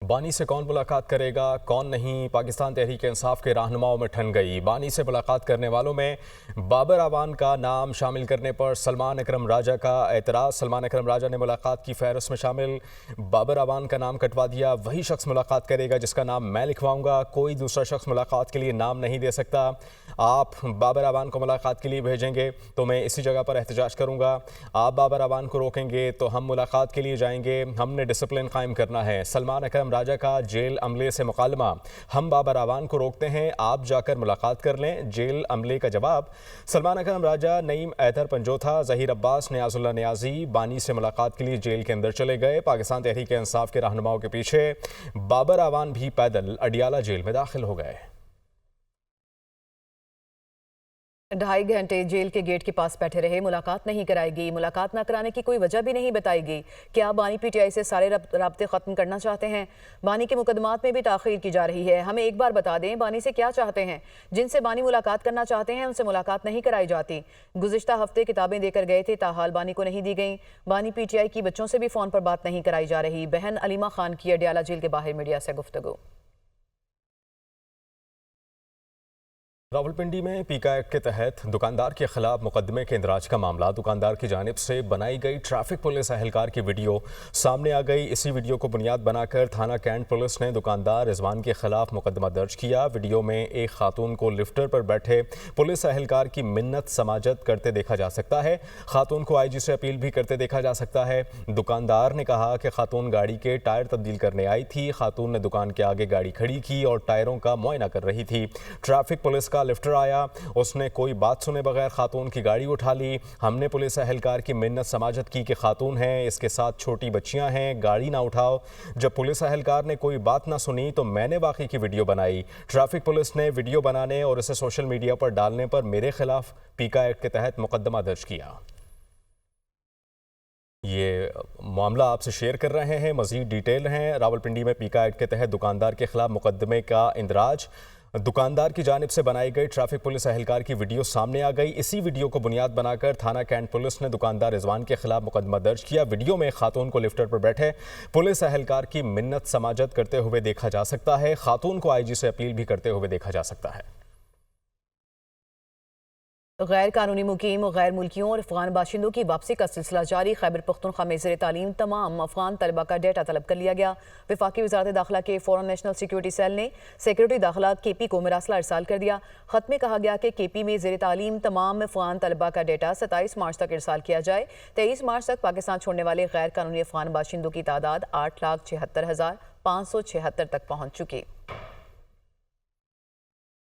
बानी से कौन मुलाकात करेगा कौन नहीं, पाकिस्तान तहरीक इंसाफ के रहनुमाओं में ठन गई। बानी से मुलाकात करने वालों में बाबर अवान का नाम शामिल करने पर सलमान अकरम राजा का एतराज़। सलमान अकरम राजा ने मुलाकात की फहरिस्त में शामिल बाबर अवान का नाम कटवा दिया। वही शख्स मुलाकात करेगा जिसका नाम मैं लिखवाऊंगा, कोई दूसरा शख्स मुलाकात के लिए नाम नहीं दे सकता। आप बाबर अवान को मुलाकात के लिए भेजेंगे तो मैं इसी जगह पर एहतजाज करूँगा, आप बाबर अवान को रोकेंगे तो हम मुलाकात के लिए जाएंगे। हमने डिसिप्लिन कायम करना है। सलमान अकरम राजा का जेल अमले से मुकालमा, हम बाबर अवान को रोकते हैं, आप जाकर मुलाकात कर लें। जेल अमले का जवाब। सलमान अकरम राजा, नईम ऐदर पंजोथा, जहीर अब्बास, नियाजुल्लाह नियाजी बानी से मुलाकात के लिए जेल के अंदर चले गए। पाकिस्तान तहरीक इंसाफ के रहनुमाओं के पीछे बाबर अवान भी पैदल अडियाला जेल में दाखिल हो गए। 2.5 घंटे जेल के गेट के पास बैठे रहे, मुलाकात नहीं कराई गई। मुलाकात न कराने की कोई वजह भी नहीं बताई गई। क्या बानी पीटीआई से सारे राब्ते ख़त्म करना चाहते हैं? बानी के मुकदमात में भी ताख़ीर की जा रही है। हमें एक बार बता दें, बानी से क्या चाहते हैं? जिनसे बानी मुलाकात करना चाहते हैं उनसे मुलाकात नहीं कराई जाती। गुज़िश्ता हफ्ते किताबें देकर गए थे, ताहाल बानी को नहीं दी गई। बानी पीटीआई की बच्चों से भी फ़ोन पर बात नहीं कराई जा रही। बहन अलीमा खान की अडियाला जेल के बाहर मीडिया से गुफ्तगू। रावलपिंडी में पीका एक्ट के तहत दुकानदार के खिलाफ मुकदमे के इंदराज का मामला। दुकानदार की जानिब से बनाई गई ट्रैफिक पुलिस एहलकार की वीडियो सामने आ गई। इसी वीडियो को बुनियाद बनाकर थाना कैंट पुलिस ने दुकानदार रिजवान के खिलाफ मुकदमा दर्ज किया। वीडियो में एक खातून को लिफ्टर पर बैठे पुलिस एहलकार की मिन्नत समाजत करते देखा जा सकता है। खातून को आईजी से अपील भी करते देखा जा सकता है। दुकानदार ने कहा कि खातून गाड़ी के टायर तब्दील करने आई थी। खातून ने दुकान के आगे गाड़ी खड़ी की और टायरों का मुआयना कर रही थी। ट्रैफिक पुलिस का लिफ्टर आया, उसने कोई बात सुने बगैर खातून की गाड़ी उठा ली। हमने पुलिस एहलकार की मिन्नत समाजत की कि खातून है, इसके साथ छोटी बच्चियां हैं, गाड़ी ना उठाओ। जब पुलिस एहलकार ने कोई बात ना सुनी तो मैंने वाकई की वीडियो बनाई। ट्रैफिक पुलिस ने वीडियो बनाने और इसे सोशल मीडिया पर डालने पर मेरे खिलाफ पीका एक्ट के तहत मुकदमा दर्ज किया। ये मामला आपसे शेयर कर रहे हैं, मजीद डिटेल हैं। रावलपिंडी में पीका एक्ट के तहत दुकानदार के खिलाफ मुकदमे का इंदराज। दुकानदार की जानिब से बनाई गई ट्रैफिक पुलिस एहलकार की वीडियो सामने आ गई। इसी वीडियो को बुनियाद बनाकर थाना कैंट पुलिस ने दुकानदार रिजवान के खिलाफ मुकदमा दर्ज किया। वीडियो में खातून को लिफ्टर पर बैठे पुलिस एहलकार की मिन्नत समाजत करते हुए देखा जा सकता है। खातून को आईजी से अपील भी करते हुए देखा जा सकता है। गैर कानूनी मुकीम, गैर मुल्कियों और अफगान बाशिंदों की वापसी का सिलसिला जारी। खैबर पख्तूनख्वा में ज़ेर तालीम तमाम अफगान तलबा का डेटा तलब कर लिया गया। वफाकी वज़ारत दाखिला के फॉरेन नेशनल सिक्योरिटी सेल ने सेक्रेटरी दाखिला केपी को मरासला इरसाल कर दिया। ख़त में कहा गया कि केपी में ज़ेर तालीम तमाम अफगान तलबा का डेटा 27 मार्च तक इरसाल किया जाए। 23 मार्च तक पाकिस्तान छोड़ने वाले गैर कानूनी अफगान बाशिंदों की तादाद 8,76,576 तक पहुँच चुकी।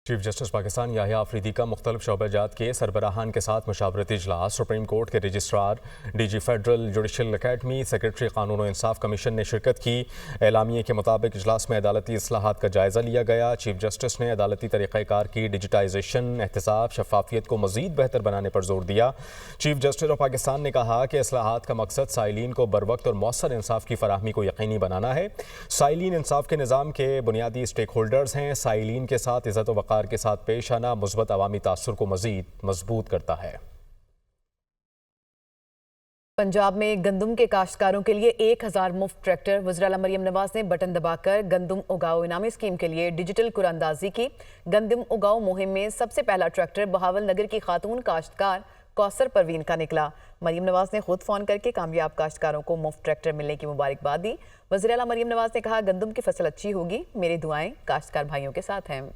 चीफ जस्टिस पाकिस्तान याहिया आफरीदी का मुख्तलिफ शोबाजात के सरबराहान के साथ मशावरती इजलास। सुप्रीम कोर्ट के registrar, DG federal judicial academy, secretary कानून और इंसाफ कमीशन ने शिरकत की। एलामिये के मुताबिक इजलास में अदालती इस्लाहात का जायज़ा लिया गया। चीफ जस्टिस ने अदालती तरीक़ाकार की डिजिटाइजेशन, एहतसाब, शफाफियत को मज़ीद बेहतर बनाने पर जोर दिया। चीफ जस्टिस ऑफ पाकिस्तान ने कहा कि इस्लाहात का मकसद साइलिन को बरवक्त और मौसर इंसाफ की फराहमी को यकीनी बनाना है। साइलिन इंसाफ के निज़ाम के बुनियादी स्टेक होल्डर्स हैं। साइलिन के साथ इज़्ज़त व वक़ार के साथ पेश आना मुस्बत अवामी तासुर को मज़ीद मजबूत करता है। पंजाब में गंदम के काश्तकारों के लिए 1000 मुफ्त ट्रैक्टर। वज़ीर आला मरियम नवाज ने बटन दबाकर गंदम उगाओ इनामी स्कीम के लिए डिजिटल कुरानंदाजी की। गंदम उगाओ मुहिम में सबसे पहला ट्रैक्टर बहावल नगर की खातून काश्तकार कौसर परवीन का निकला। मरियम नवाज ने खुद फ़ोन करके कामयाब काश्तकारों को मुफ्त ट्रैक्टर मिलने की मुबारकबाद दी। वज़ीर आला मरियम नवाज ने कहा, गंदम की फसल अच्छी होगी, मेरी दुआएं काश्तकार भाइयों के साथ हैं।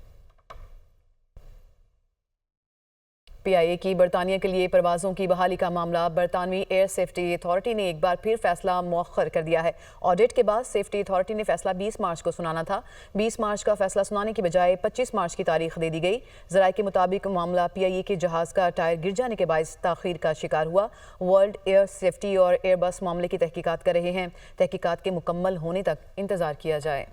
पीआईए की बरतानिया के लिए परवाज़ों की बहाली का मामला। बरतानवी एयर सेफ्टी अथॉरिटी ने एक बार फिर फैसला मौखर कर दिया है। ऑडिट के बाद सेफ्टी अथॉरिटी ने फैसला 20 मार्च को सुनाना था। 20 मार्च का फैसला सुनाने की बजाय 25 मार्च की तारीख दे दी गई। ज़राए के मुताबिक मामला पीआईए के जहाज़ का टायर गिर जाने के बायस ताख़ीर का शिकार हुआ। वर्ल्ड एयर सेफ्टी और एयरबस मामले की तहकीकात कर रहे हैं। तहकीकात के मुकम्मल होने तक इंतज़ार किया जाए।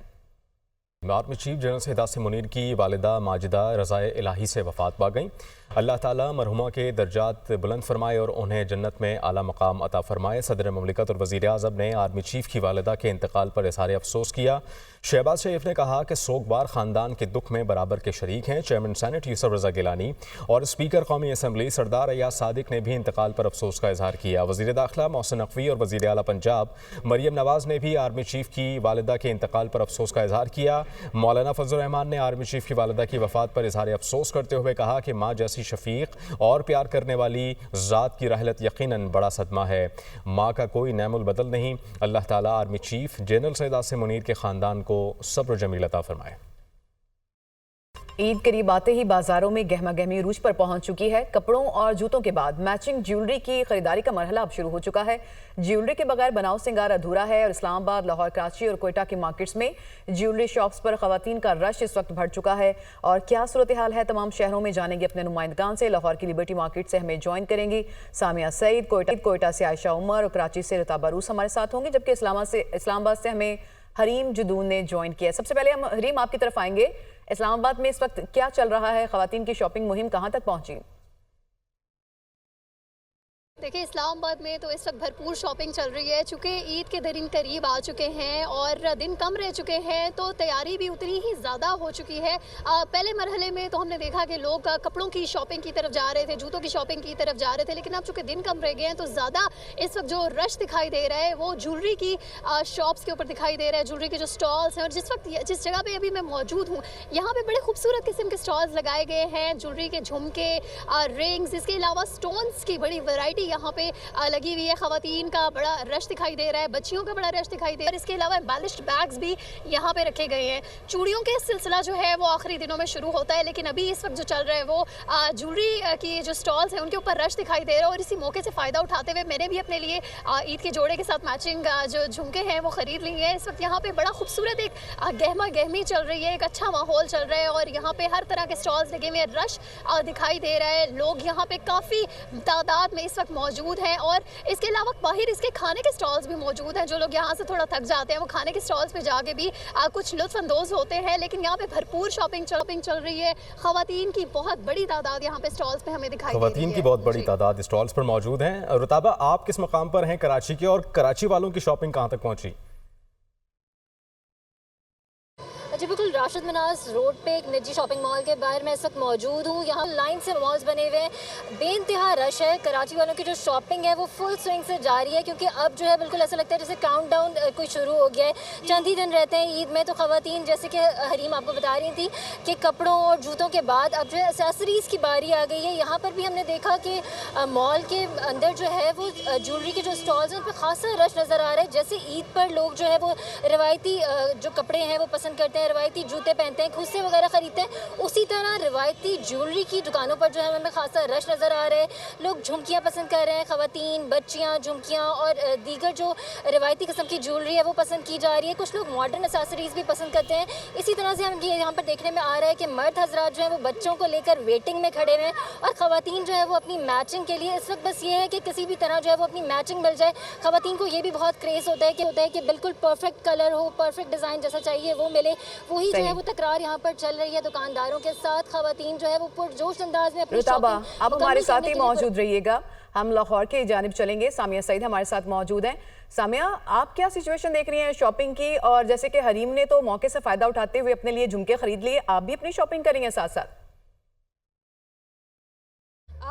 Army chief general Syed Munir की वालिदा माजिदा रज़ाए इलाही से वफ़ात पा गई। अल्लाह ताला मरहुमा के दर्जात बुलंद फरमाए और उन्हें जन्नत में आला मकाम अता फरमाए। सदर ममलिकत और वज़ीर आज़म ने आर्मी चीफ की वालिदा के इंतकाल पर इज़हार अफसोस किया। शहबाज शरीफ ने कहा कि सोगवार खानदान के दुख में बराबर के शरीक हैं। चेयरमैन सेनेट यूसुफ रजा गिलानी और स्पीकर कौमी असम्बली सरदार अयाज सादिक ने भी इंतकाल पर अफसोस का इजहार किया। वज़ीर दाखिला मोहसिन नकवी और वज़ीर आला पंजाब मरियम नवाज ने भी आर्मी चीफ की वालिदा के इंतकाल पर अफसोस का इजहार किया। मौलाना फजल रहमान ने आर्मी चीफ की वालिदा की वफात पर इजहार अफसोस करते हुए कहा कि माँ जैसी शफीक और प्यार करने वाली ज़ात की रहलत यकीनन बड़ा सदमा है। माँ का कोई नैमुल बदल नहीं। अल्लाह ताला army chief general Syed Asim Munir के ख़ानदान को सब्र जमील अता फरमाए। ईद करीब आते ही बाजारों में गहमा गहमी रूज पर पहुंच चुकी है। कपड़ों और जूतों के बाद मैचिंग ज्वेलरी की खरीदारी का मरहला अब शुरू हो चुका है। ज्वेलरी के बगैर बनाव सिंगार अधूरा है और इस्लामाबाद, लाहौर, कराची और कोयटा की मार्केट्स में ज्वेलरी शॉप्स पर खवातीन का रश इस वक्त बढ़ चुका है। और क्या सूरत हाल है तमाम शहरों में जानेंगे अपने नुमाइंदगान से। लाहौर की लिबर्टी मार्केट से हमें ज्वाइन करेंगी सामिया सईद, कोयटा से आयशा उमर और कराची से रताबा रूस हमारे साथ होंगे, जबकि इस्लामाबाद से हमें हरीम जुदून ने ज्वाइन किया। सबसे पहले हम हरीम आपकी तरफ आएंगे। इस्लामाबाद में इस वक्त क्या चल रहा है? खवातीन की शॉपिंग मुहिम कहां तक पहुंची? देखिए, इस्लामाबाद में तो इस वक्त भरपूर शॉपिंग चल रही है। चूँकि ईद के दिन करीब आ चुके हैं और दिन कम रह चुके हैं, तो तैयारी भी उतनी ही ज़्यादा हो चुकी है। पहले मरहले में तो हमने देखा कि लोग कपड़ों की शॉपिंग की तरफ जा रहे थे, जूतों की शॉपिंग की तरफ जा रहे थे, लेकिन अब चूँकि दिन कम रह गए हैं तो ज़्यादा इस वक्त जो रश दिखाई दे रहा है वो ज्वेलरी की शॉप्स के ऊपर दिखाई दे रहा है, ज्वेलरी के जो स्टॉल्स हैं। और जिस जगह पर अभी मैं मौजूद हूँ, यहाँ पर बड़े खूबसूरत किस्म के स्टॉल्स लगाए गए हैं। ज्वेलरी के झुमके, रिंग्स, इसके अलावा स्टोन्स की बड़ी वैरायटी यहाँ पे लगी हुई है। खवातीन का बड़ा रश दिखाई दे रहा है, बच्चियों का बड़ा रश दिखाई दे रहा है। इसके अलावा एम्बेलिश्ड बैग्स भी यहाँ पे रखे गए हैं। चूड़ियों के सिलसिला जो है वो आखिरी दिनों में शुरू होता है, लेकिन अभी इस वक्त जो चल रहा है वो ज्वेलरी की जो स्टॉल्स हैं उनके ऊपर रश दिखाई दे रहा है। और इसी मौके से फ़ायदा उठाते हुए मैंने भी अपने लिए ईद के जोड़े के साथ मैचिंग जो झुमके हैं वो ख़रीद लिए हैं। इस वक्त यहाँ पे बड़ा खूबसूरत एक गहमा गहमी चल रही है, एक अच्छा माहौल चल रहा है और यहाँ पे हर तरह के स्टॉल्स लगे हुए हैं। रश दिखाई दे रहा है, लोग यहाँ पे काफ़ी तादाद में इस वक्त मौजूद हैं। और इसके अलावा बाहर इसके खाने के स्टॉल्स भी मौजूद हैं। जो लोग यहाँ से थोड़ा थक जाते हैं वो खाने के स्टॉल्स पे जाके भी कुछ लुत्फानंदोज होते हैं। लेकिन यहाँ पे भरपूर शॉपिंग चल रही है। खवातीन की बहुत बड़ी तादाद यहाँ पे स्टॉल्स पे हमें दिखाई दे रही है। खवातीन की बहुत बड़ी तादाद स्टॉल्स पर मौजूद हैं। रुताबा, आप किस मकाम पर हैं कराची के, और कराची वालों की शॉपिंग कहाँ तक पहुँची? जी बिल्कुल, राशिद मनास रोड पे एक निजी शॉपिंग मॉल के बाहर मैं इस वक्त मौजूद हूँ। यहाँ लाइन से मॉल्स बने हुए हैं, बेइंतहा रश है। कराची वालों की जो शॉपिंग है वो फुल स्विंग से जारी है, क्योंकि अब जो है बिल्कुल ऐसा लगता है जैसे काउंटडाउन कोई शुरू हो गया है। चंद ही दिन रहते हैं ईद में, तो खवातीन जैसे कि हरीम आपको बता रही थी कि कपड़ों और जूतों के बाद अब जो है एक्सेसरीज़ की बारी आ गई है। यहाँ पर भी हमने देखा कि मॉल के अंदर जो है वो ज्वेलरी के जो स्टॉल्स हैं उन पर खासा रश नज़र आ रहा है। जैसे ईद पर लोग जो है वो रवायती जो कपड़े हैं वो पसंद करते हैं, रवायती जूते पहनते हैं, खुस्से वगैरह ख़रीदते हैं, उसी तरह रवायती ज्वेलरी की दुकानों पर जो है हमें खासा रश नज़र आ रहा है। लोग झुमकियाँ पसंद कर रहे हैं, ख़वातीन, बच्चियाँ झुमकियाँ और दीगर जो रवायती किस्म की ज्वेलरी है वो पसंद की जा रही है। कुछ लोग मॉडर्न एक्सेसरीज़ भी पसंद करते हैं। इसी तरह से हम यहाँ पर देखने में आ रहा है कि मर्द हजरात जो है वो बच्चों को लेकर वेटिंग में खड़े हैं और ख़वातीन जो है वो अपनी मैचिंग के लिए इस वक्त बस ये है कि किसी भी तरह जो है वो अपनी मैचिंग मिल जाए। ख़वातीन को ये भी बहुत क्रेज़ होता है कि बिल्कुल परफेक्ट कलर हो, परफेक्ट डिज़ाइन जैसा चाहिए वो मिले। वही जो है वो तकरार यहाँ पर चल रही है दुकानदारों के साथ। खवातीन जो है वो पुरजोश अंदाज में अपनी शॉपिंग आप हमारे साथ ही मौजूद रहिएगा। हम लाहौर की जानिब चलेंगे। सामिया सईद हमारे साथ मौजूद हैं। सामिया, आप क्या सिचुएशन देख रही हैं शॉपिंग की? और जैसे कि हरीम ने तो मौके से फ़ायदा उठाते हुए अपने लिए झुमके खरीद लिए, आप भी अपनी शॉपिंग करेंगे साथ साथ?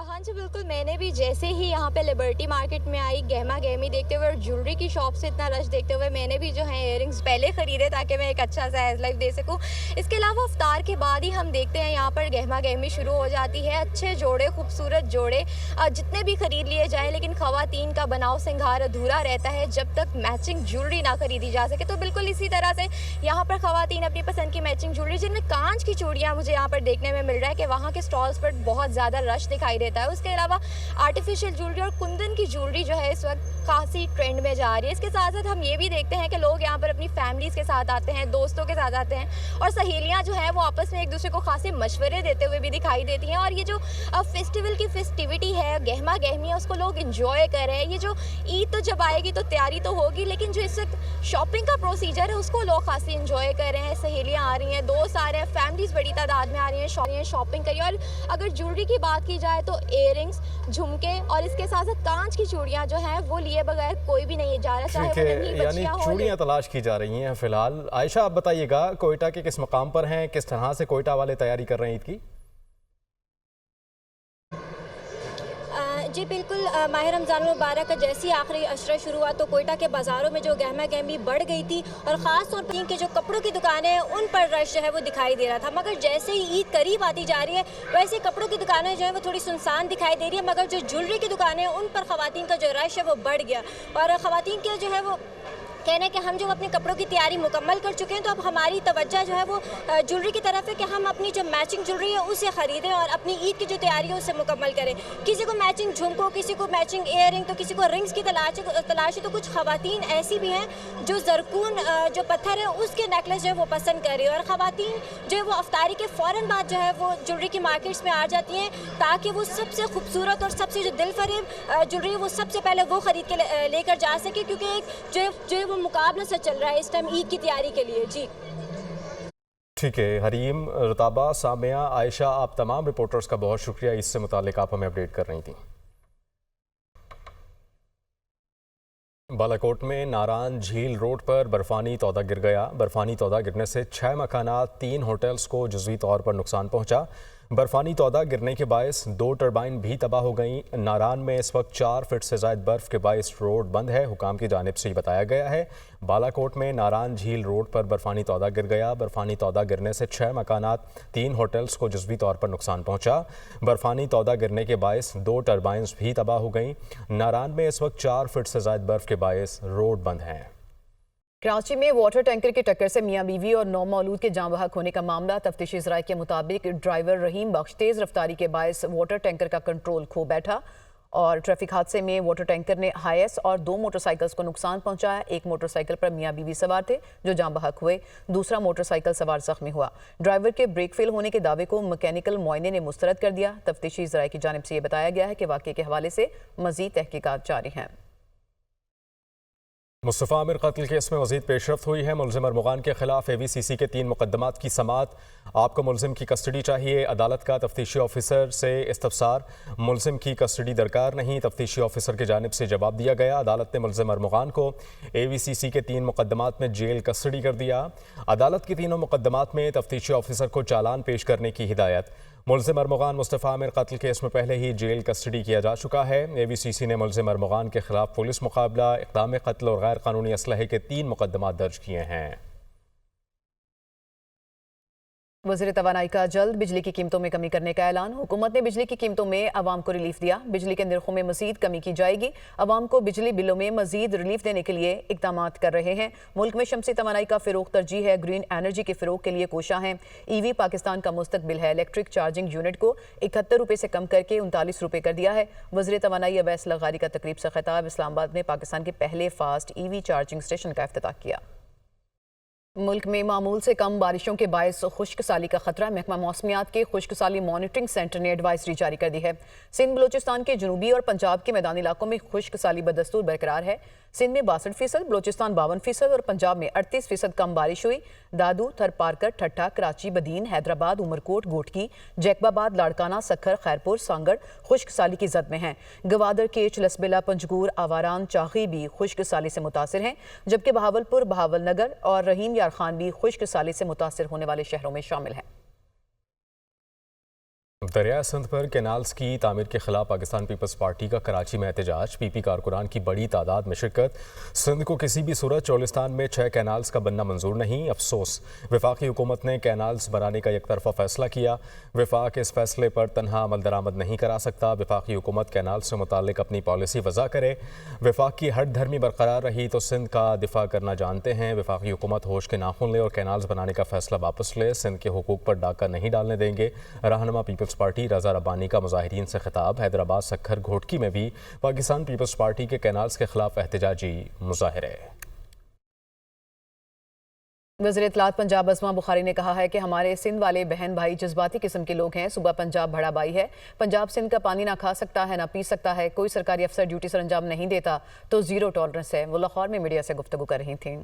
हाँ जी बिल्कुल, मैंने भी जैसे ही यहाँ पे लिबर्टी मार्केट में आई, गहमा गहमी देखते हुए और ज्वेलरी की शॉप से इतना रश देखते हुए मैंने भी जो है इयररिंग्स पहले ख़रीदे ताकि मैं एक अच्छा सा एज लाइफ दे सकूँ। इसके अलावा इफ्तार के बाद ही हम देखते हैं यहाँ पर गहमा गहमी शुरू हो जाती है। अच्छे जोड़े, खूबसूरत जोड़े जितने भी ख़रीद लिए जाए, लेकिन ख़वातीन का बनाव सिंगार अधूरा रहता है जब तक मैचिंग ज्वेलरी ना खरीदी जा सके। तो बिल्कुल इसी तरह से यहाँ पर ख़वातीन अपनी पसंद की मैचिंग ज्वेलरी, जिनमें कांच की चूड़ियाँ मुझे यहाँ पर देखने में मिल रहा है कि वहाँ के स्टॉल्स पर बहुत ज़्यादा रश दिखाई देता है। उसके अलावा आर्टिफिशियल ज्वेलरी और कुंदन की ज्वेलरी जो है इस वक्त काफ़ी ट्रेंड में जा रही है। इसके साथ साथ हम ये भी देखते हैं कि लोग यहाँ पर अपनी फैमिलीज़ के साथ आते हैं, दोस्तों के साथ आते हैं और सहेलियाँ जो हैं वो आपस में एक दूसरे को खासे मशवरे देते हुए भी दिखाई देती हैं। और ये जो फेस्टिवल की फेस्टिविटी है, गहमा गहमी है, उसको लोग इंजॉय कर रहे हैं। ये जो ईद तो जब आएगी तो तैयारी तो होगी, लेकिन जो इस वक्त शॉपिंग का प्रोसीजर है उसको लोग खासी इंजॉय कर रहे हैं। सहेलियाँ आ रही हैं, दोस्त आ रहे हैं, फैमिलीज़ बड़ी तादाद में आ रही हैं, शॉपिंग करिए। और अगर ज्वेलरी की बात की जाए तो इयररिंग्स, झुमके और इसके साथ साथ कांच की चूड़ियाँ जो हैं वो लिए बगैर कोई भी नहीं जा रहा, चाहे ठीक वो है, नन्ही यानी बच्चियाँ हों। चूड़ियाँ तलाश की जा रही हैं फिलहाल। आयशा, आप बताइएगा कोयटा के किस मकाम पर हैं, किस तरह से कोयटा वाले तैयारी कर रहे हैं ईद की? जी बिल्कुल, माह रमज़ान मुबारक का जैसे ही आखिरी अशरा शुरू हुआ तो कोयटा के बाज़ारों में जो गहमा गहमी बढ़ गई थी और ख़ास तौर पर इनके जो कपड़ों की दुकानें हैं उन पर रश जो है वो दिखाई दे रहा था। मगर जैसे ही ईद करीब आती जा रही है वैसे कपड़ों की दुकानें जो है वो थोड़ी सुनसान दिखाई दे रही है, मगर जो ज्वेलरी की दुकानें हैं उन पर ख़वातीन का जो रश है वो बढ़ गया और ख़वातीन के जो है वो कहना है कि हम जो अपने कपड़ों की तैयारी मुकम्मल कर चुके हैं, तो अब हमारी तवज्जो जो है वो ज्वेलरी की तरफ है कि हम अपनी जो मैचिंग ज्वेलरी है उसे ख़रीदें और अपनी ईद की जो तैयारी है उसे मुकम्मल करें। किसी को मैचिंग झुमको, किसी को मैचिंग इयररिंग, तो किसी को रिंग्स की तलाश है। तो कुछ ख़वातीन ऐसी भी हैं जो ज़रकून जो पत्थर है उसके नेकलेस जो है वो पसंद कर रही है और ख़वातीन जो है वो अफ्तारी के फ़ौरन बाद जो है वो ज्वेलरी की मार्केट्स में आ जाती हैं ताकि वो सबसे खूबसूरत और सबसे जो दिल फरेब ज्वेलरी है वो सबसे पहले वो ख़रीद के लेकर जा सके, क्योंकि एक जो वो मुकाबला से चल रहा है इस टाइम ईद की तैयारी के लिए। जी ठीक है, हरीम, रताबा, सामिया, आयशा, आप तमाम रिपोर्टर्स का बहुत शुक्रिया, इससे मुतालिक आप हमें अपडेट कर रही थी। बालाकोट में नारायण झील रोड पर बर्फानी तौदा गिर गया। बर्फानी तौदा गिरने से 6 मकानात, 3 होटल्स को जुज़वी तौर पर नुकसान पहुंचा। बर्फानी तौदा गिरने के बायस 2 टरबाइन भी तबाह हो गईं। नारायण में इस वक्त 4 फीट से ज़ायद बर्फ़ के बायस रोड बंद है, हुकाम की जानिब से बताया गया है। बालाकोट में नारायण झील रोड पर बर्फानी तौदा गिर गया। बर्फानी तौदा गिरने से 6 मकानात, 3 होटल्स को जुज़वी तौर पर नुकसान पहुंचा। बर्फानी तौदा गिरने के बायस 2 टरबाइन्स भी तबाह हो गईं। नारायण में इस वक्त 4 फीट से ज़ायद बर्फ़ के बायस रोड बंद हैं। कराची में वाटर टैंकर की टक्कर से मियां बीवी और 9 मौलूद के जाँ बहक होने का मामला। तफ्तीशी ज़राए के मुताबिक ड्राइवर रहीम बख्श तेज़ रफ्तारी के बायस वाटर टैंकर का कंट्रोल खो बैठा और ट्रैफिक हादसे में वाटर टैंकर ने हाईएस और 2 मोटरसाइकिल्स को नुकसान पहुंचाया। एक मोटरसाइकिल पर मियां बीवी सवार थे जो जाँ बहक हुए, दूसरा मोटरसाइकिल सवार जख्मी हुआ। ड्राइवर के ब्रेक फेल होने के दावे को मैकेनिकल मुआयने ने मुस्तरद कर दिया। तफ्तीशी ज़राए की जानिब से ये बताया गया है कि वाक़े के हवाले से मज़ीद तहकीकात जारी हैं। मुस्तफ़ा आमिर कत्ल केस में मज़ीद पेशरफ्त हुई है। मुलज़िम अरमुगान के खिलाफ AVCC के 3 मुकदमात की समाअत। आपको मुलज़िम की कस्टडी चाहिए, अदालत का तफ्तीशी ऑफिसर से इस्तफसार। मुलज़िम की कस्टडी दरकार नहीं, तफ्तीशी ऑफिसर की जानिब से जवाब दिया गया। अदालत ने मुलज़िम अरमुगान को AVCC के 3 मुकदमात में जेल कस्टडी कर दिया। अदालत के तीनों मुकदमात में तफ्तीशी ऑफिसर को चालान पेश करने की हिदायत। मुलज़िम अरमुगान मुस्तफ़ा आमिर कत्ल केस में पहले ही जेल कस्टडी किया जा चुका है। AVCC ने मुलज़िम अरमुगान के खिलाफ पुलिस मुकाबला, इक़दाम कत्ल और गैर कानूनी असलहे के 3 मुकदमात दर्ज किए हैं। वज़ीर तवानाई का जल्द बिजली की कीमतों में कमी करने का ऐलान। हुकूमत ने बिजली की कीमतों में आवाम को रिलीफ दिया। बिजली के निर्खों में मजीद कमी की जाएगी। आवाम को बिजली बिलों में मजीद रिलीफ देने के लिए इकदाम कर रहे हैं। मुल्क में शमसी तवानाई का फ़रोग़ तरजीह है। ग्रीन एनर्जी के फ़रोग़ के लिए कोशा है। EV पाकिस्तान का मुस्तकबिल है। इलेक्ट्रिक चार्जिंग यूनिट को 71 रुपये से कम करके 39 रुपये कर दिया है। वज़ीर तवानाई अवैस लगारी का तकरीब से खिताब। इस्लामाबाद में पाकिस्तान के पहले फास्ट EV चार्जिंग स्टेशन का इफ्तिताह किया। मुल्क में मामूल से कम बारिशों के बायस खुश्क साली का खतरा। महकमा मौसमियात के खुश्क साली मॉनिटरिंग सेंटर ने एडवाइजरी जारी कर दी है। सिंध बलोचिस्तान के जनूबी और पंजाब के मैदानी इलाकों में खुश्क साली बदस्तूर बरकरार है। सिंध में 62%, बलोचिस्तान 52% और पंजाब में 38% कम बारिश हुई। दादू, थरपारकर, ठट्ठा, कराची, बदीन, हैदराबाद, उमरकोट, गोटकी, जैकबाबाद, लाड़काना, सखर, खैरपुर, सांगड़ खुश्क साली की जद में हैं। गवादर, केच, लसबेला, पंजगूर, आवारान, चाही भी खुश्क साली से मुतासिर हैं, जबकि बहावलपुर, बहावल नगर और रहीम यार खान भी खुश्क साली से मुतासिर होने वाले शहरों में शामिल हैं। दरिया सिंध पर कैनाल्स की तामीर के खिलाफ पाकिस्तान पीपल्स पार्टी का कराची में एहतजाज। PP कारकुनान की बड़ी तादाद में शिरकत। सिंध को किसी भी सूरत चोलिस्तान में 6 कैनाल्स का बनना मंजूर नहीं। अफसोस, वफाकी हुकूमत ने कैनाल्स बनाने का एक तरफा फैसला किया। वफाक इस फैसले पर तनहा अमल दरामद नहीं करा सकता। वफाकी हुकूमत कैनाल से मुतालिक अपनी पॉलिसी वज़ा करे। वफाक की हट धर्मी बरकरार रही तो सिंध का दिफा करना जानते हैं। वफाकी हुकूमत होश के नाखून ले और कैनाल्स बनाने का फैसला वापस ले। सिंध के हुकूक पर डाका नहीं डालने देंगे। रहनुमा पीपल्स पार्टी रज़ा रब्बानी का मुजाहिरीन से खिताब। हैदराबाद, सखर, घोटकी में भी पाकिस्तान पीपल्स पार्टी के कैनाल्स के खिलाफ एहतजाजी मुजाहिरे। वज़ीर इत्तलात पंजाब अज़मा बुखारी ने कहा है कि हमारे सिंध वाले बहन भाई जज्बाती किस्म के लोग हैं। सुबह पंजाब बड़ा भाई है। पंजाब सिंध का पानी ना खा सकता है ना पी सकता है। कोई सरकारी अफसर ड्यूटी सर अंजाम नहीं देता तो 0 टॉलरेंस है। वो लाहौर में मीडिया से गुफ्तगू कर रही थी।